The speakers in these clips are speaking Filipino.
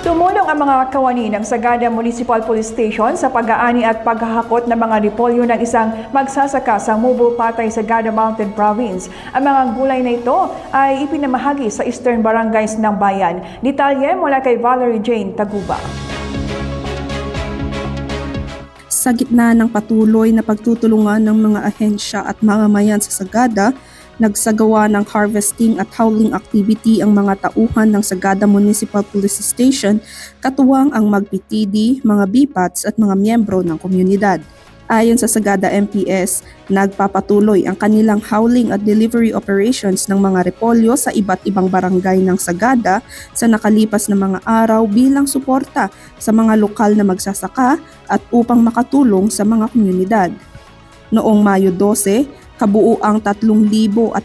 Tumulong ang mga kawani ng Sagada Municipal Police Station sa pag-aani at paghahakot ng mga repolyo ng isang magsasaka sa Mubo, Patay, Sagada Mountain Province. Ang mga gulay na ito ay ipinamahagi sa Eastern Barangays ng bayan. Detalye mula kay Valerie Jane Taguba. Sa gitna ng patuloy na pagtutulungan ng mga ahensya at mamamayan sa Sagada, nagsagawa ng harvesting at hauling activity ang mga tauhan ng Sagada Municipal Police Station, katuwang ang mag-PTD, mga BPATs at mga miyembro ng komunidad. Ayon sa Sagada MPS, nagpapatuloy ang kanilang hauling at delivery operations ng mga repolyo sa iba't ibang barangay ng Sagada sa nakalipas na mga araw bilang suporta sa mga lokal na magsasaka at upang makatulong sa mga komunidad. Noong Mayo 12, kabuuang 3,600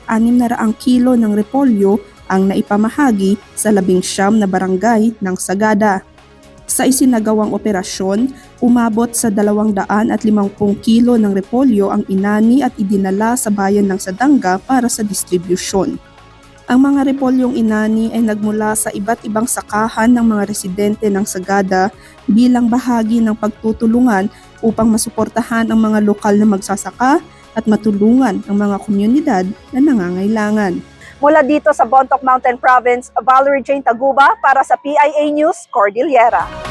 kilo ng repolyo ang naipamahagi sa 19 na barangay ng Sagada. Sa isinagawang operasyon, umabot sa 250 kilo ng repolyo ang inani at idinala sa bayan ng Sadanga para sa distribusyon. Ang mga repolyong inani ay nagmula sa iba't ibang sakahan ng mga residente ng Sagada bilang bahagi ng pagtutulungan upang masuportahan ang mga lokal na magsasaka at matulungan ang mga komunidad na nangangailangan. Mula dito sa Bontoc Mountain Province, Valerie Jane Taguba para sa PIA News, Cordillera.